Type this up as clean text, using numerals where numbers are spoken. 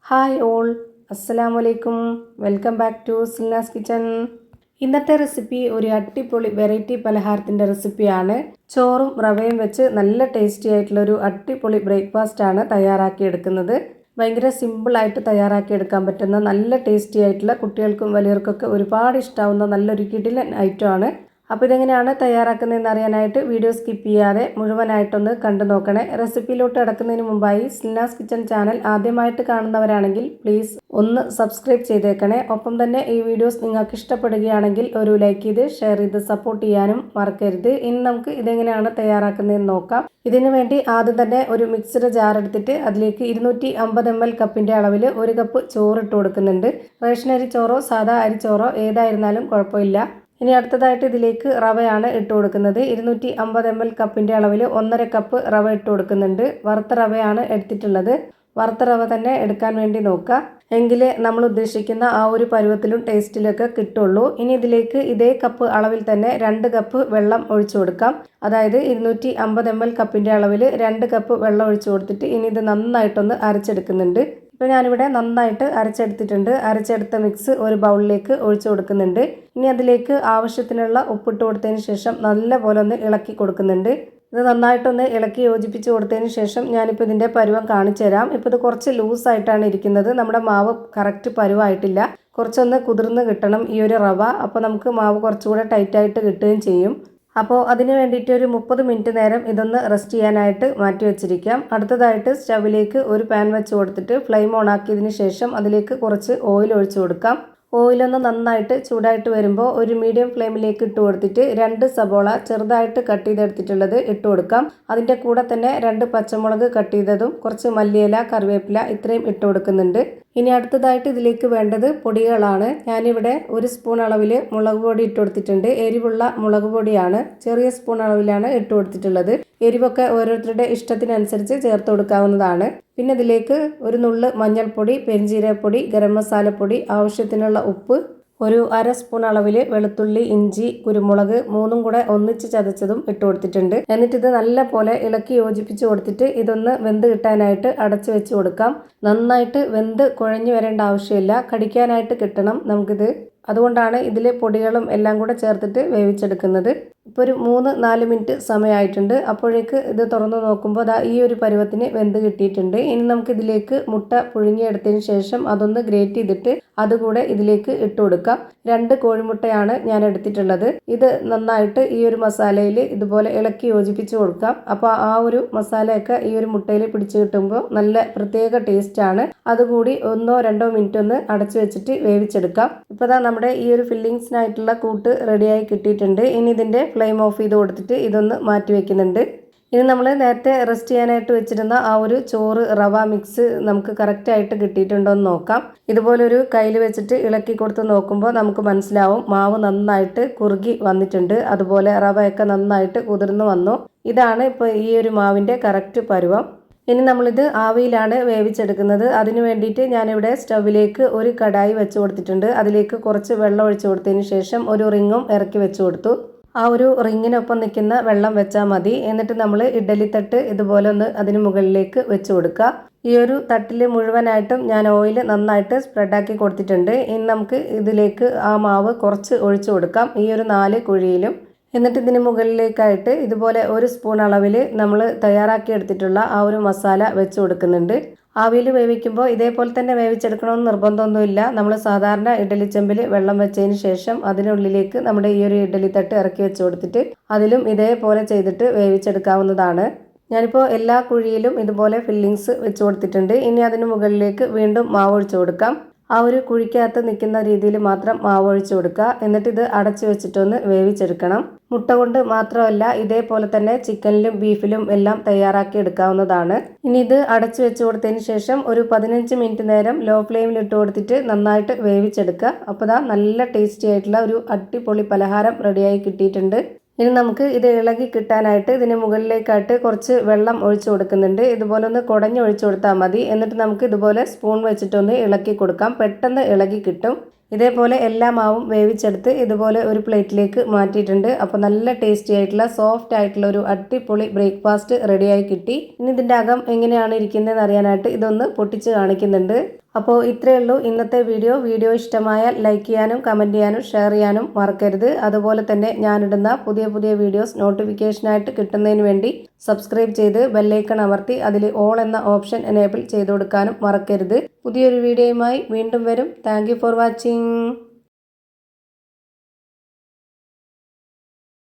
Hi all, അസ്സലാമലൈക്കും. Welcome back to Silna's kitchen. ഇന്നത്തെ recipe ഒരു അടിപൊളി വെറൈറ്റി പലഹാരത്തിൻ്റെ റെസിപ്പിയാണ്. ചോറും റവയും വെച്ച് നല്ല ടേസ്റ്റി ആയിട്ടുള്ളൊരു അടിപൊളി ബ്രേക്ക്ഫാസ്റ്റാണ് തയ്യാറാക്കിയെടുക്കുന്നത്. ഭയങ്കര സിമ്പിളായിട്ട് തയ്യാറാക്കിയെടുക്കാൻ പറ്റുന്ന നല്ല ടേസ്റ്റി ആയിട്ടുള്ള കുട്ടികൾക്കും വലിയവർക്കൊക്കെ ഒരുപാട് ഇഷ്ടമാവുന്ന നല്ലൊരു കിടിലൻ ഐറ്റമാണ്. അപ്പോൾ ഇതെങ്ങനെയാണ് തയ്യാറാക്കുന്നതെന്ന് അറിയാനായിട്ട് വീഡിയോ സ്കിപ്പ് ചെയ്യാതെ മുഴുവനായിട്ടൊന്ന് കണ്ടു നോക്കണേ. റെസിപ്പിയിലോട്ട് കിടക്കുന്നതിന് മുമ്പായി സിൽനാസ് കിച്ചൺ ചാനൽ ആദ്യമായിട്ട് കാണുന്നവരാണെങ്കിൽ പ്ലീസ് ഒന്ന് സബ്സ്ക്രൈബ് ചെയ്തേക്കണേ. ഒപ്പം തന്നെ ഈ വീഡിയോസ് നിങ്ങൾക്ക് ഇഷ്ടപ്പെടുകയാണെങ്കിൽ ഒരു ലൈക്ക് ചെയ്ത് ഷെയർ ചെയ്ത് സപ്പോർട്ട് ചെയ്യാനും മറക്കരുത്. ഇനി നമുക്ക് ഇതെങ്ങനെയാണ് തയ്യാറാക്കുന്നതെന്ന് നോക്കാം. ഇതിനു വേണ്ടി ആദ്യം തന്നെ ഒരു മിക്സിയുടെ ജാർ എടുത്തിട്ട് അതിലേക്ക് 250 ml കപ്പിൻ്റെ അളവിൽ 1 കപ്പ് ചോറ് ഇട്ട് കൊടുക്കുന്നുണ്ട്. റേഷൻ അരി ചോറോ സാധാ അരി ചോറോ ഏതായിരുന്നാലും കുഴപ്പമില്ല. ഇനി അടുത്തതായിട്ട് ഇതിലേക്ക് റവയാണ് ഇട്ട് കൊടുക്കുന്നത്. 250 ml കപ്പിൻ്റെ അളവിൽ 1.5 കപ്പ് റവ ഇട്ട് കൊടുക്കുന്നുണ്ട്. വറുത്ത റവയാണ് എടുത്തിട്ടുള്ളത്. വറുത്ത റവ തന്നെ എടുക്കാൻ വേണ്ടി നോക്കുക, എങ്കിലേ നമ്മൾ ഉദ്ദേശിക്കുന്ന ആ ഒരു പരുവത്തിലും ടേസ്റ്റിലൊക്കെ കിട്ടുള്ളൂ. ഇനി ഇതിലേക്ക് ഇതേ കപ്പ് അളവിൽ തന്നെ 2 കപ്പ് വെള്ളം ഒഴിച്ചു കൊടുക്കാം. അതായത് 250 ml കപ്പിൻ്റെ അളവിൽ 2 കപ്പ് വെള്ളം ഒഴിച്ചു കൊടുത്തിട്ട് ഇനി ഇത് നന്നായിട്ടൊന്ന് അരച്ചെടുക്കുന്നുണ്ട്. ഇപ്പോൾ ഞാനിവിടെ നന്നായിട്ട് അരച്ചെടുത്തിട്ടുണ്ട്. അരച്ചെടുത്ത മിക്സ് ഒരു ബൗളിലേക്ക് ഒഴിച്ചു കൊടുക്കുന്നുണ്ട്. ഇനി അതിലേക്ക് ആവശ്യത്തിനുള്ള ഉപ്പിട്ട് കൊടുത്തതിന് ശേഷം നല്ലപോലെ ഒന്ന് ഇളക്കി കൊടുക്കുന്നുണ്ട്. ഇത് നന്നായിട്ടൊന്ന് ഇളക്കി യോജിപ്പിച്ച് കൊടുത്തതിന് ശേഷം ഞാനിപ്പോൾ ഇതിൻ്റെ പരുവം കാണിച്ചു തരാം. ഇപ്പോൾ ഇത് കുറച്ച് ലൂസായിട്ടാണ് ഇരിക്കുന്നത്. നമ്മുടെ മാവ് കറക്റ്റ് പരുവായിട്ടില്ല. കുറച്ചൊന്ന് കുതിർന്ന് കിട്ടണം ഈ ഒരു റവ. അപ്പോൾ നമുക്ക് മാവ് കുറച്ചുകൂടെ ടൈറ്റായിട്ട് കിട്ടുകയും ചെയ്യും. അപ്പോൾ അതിന് വേണ്ടിയിട്ട് ഒരു 30 മിനിറ്റ് നേരം ഇതൊന്ന് റെസ്റ്റ് ചെയ്യാനായിട്ട് മാറ്റി വെച്ചിരിക്കാം. അടുത്തതായിട്ട് സ്റ്റവിലേക്ക് ഒരു പാൻ വെച്ച് കൊടുത്തിട്ട് ഫ്ലെയിം ഓൺ ആക്കിയതിന് ശേഷം അതിലേക്ക് കുറച്ച് ഓയിൽ ഒഴിച്ചു കൊടുക്കാം. ഓയിലൊന്ന് നന്നായിട്ട് ചൂടായിട്ട് വരുമ്പോൾ ഒരു മീഡിയം ഫ്ലെയിമിലേക്ക് ഇട്ട് കൊടുത്തിട്ട് 2 സബോള ചെറുതായിട്ട് കട്ട് ചെയ്തെടുത്തിട്ടുള്ളത് ഇട്ട് കൊടുക്കാം. അതിൻ്റെ കൂടെ തന്നെ 2 പച്ചമുളക് കട്ട് ചെയ്തതും കുറച്ച് മല്ലിയില, കറിവേപ്പില ഇത്രയും ഇട്ട് കൊടുക്കുന്നുണ്ട്. ഇനി അടുത്തതായിട്ട് ഇതിലേക്ക് വേണ്ടത് പൊടികളാണ്. ഞാനിവിടെ 1 സ്പൂൺ അളവിൽ മുളക് പൊടി ഇട്ട് കൊടുത്തിട്ടുണ്ട്. എരിവുള്ള മുളക് പൊടിയാണ്. ചെറിയ സ്പൂൺ അളവിലാണ് ഇട്ട് കൊടുത്തിട്ടുള്ളത്. എരിവൊക്കെ ഓരോരുത്തരുടെ ഇഷ്ടത്തിനനുസരിച്ച് ചേർത്ത് കൊടുക്കാവുന്നതാണ്. പിന്നെ ഇതിലേക്ക് ഒരു നുള്ള് മഞ്ഞൾപ്പൊടി, പെരിഞ്ജീരകപ്പൊടി, ഗരം മസാലപ്പൊടി, ആവശ്യത്തിനുള്ള ഉപ്പ്, ഒരു 1/2 സ്പൂൺ അളവിൽ വെളുത്തുള്ളി, ഇഞ്ചി, കുരുമുളക് 3ഉം കൂടെ ഒന്നിച്ച് ചതച്ചതും ഇട്ട് കൊടുത്തിട്ടുണ്ട്. എന്നിട്ട് ഇത് നല്ല പോലെ ഇളക്കി യോജിപ്പിച്ച് കൊടുത്തിട്ട് ഇതൊന്ന് വെന്ത് കിട്ടാനായിട്ട് അടച്ചു വെച്ച് കൊടുക്കാം. നന്നായിട്ട് വെന്ത് കുഴഞ്ഞു വരേണ്ട ആവശ്യമില്ല, കടിക്കാനായിട്ട് കിട്ടണം നമുക്കിത്. അതുകൊണ്ടാണ് ഇതിൽ പൊടികളും എല്ലാം കൂടെ ചേർത്തിട്ട് വേവിച്ചെടുക്കുന്നത്. ഇപ്പോൾ ഒരു 3-4 മിനിറ്റ് സമയമായിട്ടുണ്ട്. അപ്പോഴേക്ക് ഇത് തുറന്ന് നോക്കുമ്പോൾ ദാ ഈ ഒരു പരുവത്തിന് വെന്ത് കിട്ടിയിട്ടുണ്ട്. ഇനി നമുക്കിതിലേക്ക് മുട്ട പുഴുങ്ങിയെടുത്തതിന് ശേഷം അതൊന്ന് ഗ്രേറ്റ് ചെയ്തിട്ട് അതുകൂടെ ഇതിലേക്ക് ഇട്ട് കൊടുക്കാം. 2 കോഴിമുട്ടയാണ് ഞാൻ എടുത്തിട്ടുള്ളത്. ഇത് നന്നായിട്ട് ഈ ഒരു മസാലയിൽ ഇതുപോലെ ഇളക്കി യോജിപ്പിച്ച് കൊടുക്കാം. അപ്പോൾ ആ ഒരു മസാലയൊക്കെ ഈ ഒരു മുട്ടയിൽ പിടിച്ച് കിട്ടുമ്പോൾ നല്ല പ്രത്യേക ടേസ്റ്റാണ്. അതുകൂടി 1-2 മിനിറ്റ് ഒന്ന് അടച്ചു വെച്ചിട്ട് വേവിച്ചെടുക്കാം. ഇപ്പോൾ ദാ നമ്മുടെ ഈ ഒരു ഫില്ലിങ്സിനായിട്ടുള്ള കൂട്ട് റെഡിയായി കിട്ടിയിട്ടുണ്ട്. ഇനി ഇതിൻ്റെ ഫ്ലെയിം ഓഫ് ചെയ്ത് കൊടുത്തിട്ട് ഇതൊന്ന് മാറ്റി വെക്കുന്നുണ്ട്. ഇനി നമ്മൾ നേരത്തെ റെസ്റ്റ് ചെയ്യാനായിട്ട് വെച്ചിരുന്ന ആ ഒരു ചോറ് റവ മിക്സ് നമുക്ക് കറക്റ്റായിട്ട് കിട്ടിയിട്ടുണ്ടോ എന്ന് നോക്കാം. ഇതുപോലൊരു കയ്യിൽ വെച്ചിട്ട് ഇളക്കി കൊടുത്ത് നോക്കുമ്പോൾ നമുക്ക് മനസ്സിലാവും മാവ് നന്നായിട്ട് കുറുകി വന്നിട്ടുണ്ട്. അതുപോലെ റവയൊക്കെ നന്നായിട്ട് കുതിർന്ന് വന്നു. ഇതാണ് ഇപ്പോൾ ഈ ഒരു മാവിൻ്റെ കറക്റ്റ് പരുവം. ഇനി നമ്മളിത് ആവിയിലാണ് വേവിച്ചെടുക്കുന്നത്. അതിന് വേണ്ടിയിട്ട് ഞാനിവിടെ സ്റ്റവിലേക്ക് ഒരു കടായി വെച്ച് കൊടുത്തിട്ടുണ്ട്. അതിലേക്ക് കുറച്ച് വെള്ളം ഒഴിച്ച് കൊടുത്തതിന് ശേഷം ഒരു റിങ്ങും ഇറക്കി വെച്ച് കൊടുത്തു. ആ ഒരു റിങ്ങിനൊപ്പം നിൽക്കുന്ന വെള്ളം വെച്ചാൽ മതി. എന്നിട്ട് നമ്മൾ ഇഡ്ഡലിത്തട്ട് ഇതുപോലെ ഒന്ന് അതിന് മുകളിലേക്ക് വെച്ച് കൊടുക്കുക. ഈ ഒരു തട്ടിൽ മുഴുവനായിട്ടും ഞാൻ ഓയിൽ നന്നായിട്ട് സ്പ്രെഡാക്കി കൊടുത്തിട്ടുണ്ട്. ഇനി നമുക്ക് ഇതിലേക്ക് ആ മാവ് കുറച്ച് ഒഴിച്ചു കൊടുക്കാം, ഈ ഒരു 4 കുഴിയിലും. എന്നിട്ട് ഇതിന് മുകളിലേക്കായിട്ട് ഇതുപോലെ 1 സ്പൂൺ അളവിൽ നമ്മൾ തയ്യാറാക്കി എടുത്തിട്ടുള്ള ആ ഒരു മസാല വെച്ച് കൊടുക്കുന്നുണ്ട്. ആവിയിൽ വേവിക്കുമ്പോൾ ഇതേപോലെ തന്നെ വേവിച്ചെടുക്കണമെന്ന് നിർബന്ധമൊന്നുമില്ല. നമ്മൾ സാധാരണ ഇഡ്ഡലിച്ചെമ്പിൽ വെള്ളം വെച്ചതിന് ശേഷം അതിനുള്ളിലേക്ക് നമ്മുടെ ഈ ഒരു ഇഡ്ഡലി തട്ട് ഇറക്കി വെച്ച് കൊടുത്തിട്ട് അതിലും ഇതേപോലെ ചെയ്തിട്ട് വേവിച്ചെടുക്കാവുന്നതാണ്. ഞാനിപ്പോൾ എല്ലാ കുഴിയിലും ഇതുപോലെ ഫില്ലിങ്സ് വെച്ച് കൊടുത്തിട്ടുണ്ട്. ഇനി അതിന് മുകളിലേക്ക് വീണ്ടും മാവ് ഒഴിച്ചു കൊടുക്കാം. ആ ഒരു കുഴിക്കകത്ത് നിൽക്കുന്ന രീതിയിൽ മാത്രം മാവ് ഒഴിച്ചു കൊടുക്കുക. എന്നിട്ട് ഇത് അടച്ചു വെച്ചിട്ടൊന്ന് വേവിച്ചെടുക്കണം. മുട്ട കൊണ്ട് മാത്രമല്ല, ഇതേപോലെ തന്നെ ചിക്കനിലും ബീഫിലും എല്ലാം തയ്യാറാക്കി എടുക്കാവുന്നതാണ്. ഇനി ഇത് അടച്ചു വെച്ച് കൊടുത്തതിന് ശേഷം ഒരു 15 മിനിറ്റ് നേരം ലോ ഫ്ലെയിമിൽ ഇട്ട് കൊടുത്തിട്ട് നന്നായിട്ട് വേവിച്ചെടുക്കുക. അപ്പോൾ ദാ നല്ല ടേസ്റ്റി ആയിട്ടുള്ള ഒരു അടിപൊളി പലഹാരം റെഡിയായി കിട്ടിയിട്ടുണ്ട്. ഇനി നമുക്ക് ഇത് ഇളകി കിട്ടാനായിട്ട് ഇതിന് മുകളിലേക്കായിട്ട് കുറച്ച് വെള്ളം ഒഴിച്ചു കൊടുക്കുന്നുണ്ട്. ഇതുപോലെ ഒന്ന് കുടഞ്ഞ് ഒഴിച്ചു കൊടുത്താൽ മതി. എന്നിട്ട് നമുക്ക് ഇതുപോലെ സ്പൂൺ വെച്ചിട്ടൊന്ന് ഇളക്കി കൊടുക്കാം. പെട്ടെന്ന് ഇളകി കിട്ടും. ഇതേപോലെ എല്ലാ മാവും വേവിച്ചെടുത്ത് ഇതുപോലെ ഒരു പ്ലേറ്റിലേക്ക് മാറ്റിയിട്ടുണ്ട്. അപ്പോൾ നല്ല ടേസ്റ്റി ആയിട്ടുള്ള സോഫ്റ്റ് ആയിട്ടുള്ള ഒരു അടിപൊളി ബ്രേക്ക്ഫാസ്റ്റ് റെഡിയായി കിട്ടി. ഇനി ഇതിൻ്റെ അകം എങ്ങനെയാണ് ഇരിക്കുന്നതെന്ന് അറിയാനായിട്ട് ഇതൊന്ന് പൊട്ടിച്ച് കാണിക്കുന്നുണ്ട്. അപ്പോൾ ഇത്രയേ ഉള്ളൂ ഇന്നത്തെ വീഡിയോ ഇഷ്ടമായാൽ ലൈക്ക് ചെയ്യാനും കമൻറ്റ് ചെയ്യാനും ഷെയർ ചെയ്യാനും മറക്കരുത്. അതുപോലെ തന്നെ ഞാനിടുന്ന പുതിയ വീഡിയോസ് നോട്ടിഫിക്കേഷനായിട്ട് കിട്ടുന്നതിന് വേണ്ടി സബ്സ്ക്രൈബ് ചെയ്ത് ബെല്ലൈക്കൺ അമർത്തി അതിൽ ഓൾ എന്ന ഓപ്ഷൻ എനേബിൾ ചെയ്ത് കൊടുക്കാനും മറക്കരുത്. പുതിയൊരു വീഡിയോയുമായി വീണ്ടും വരും. Thank you for watching.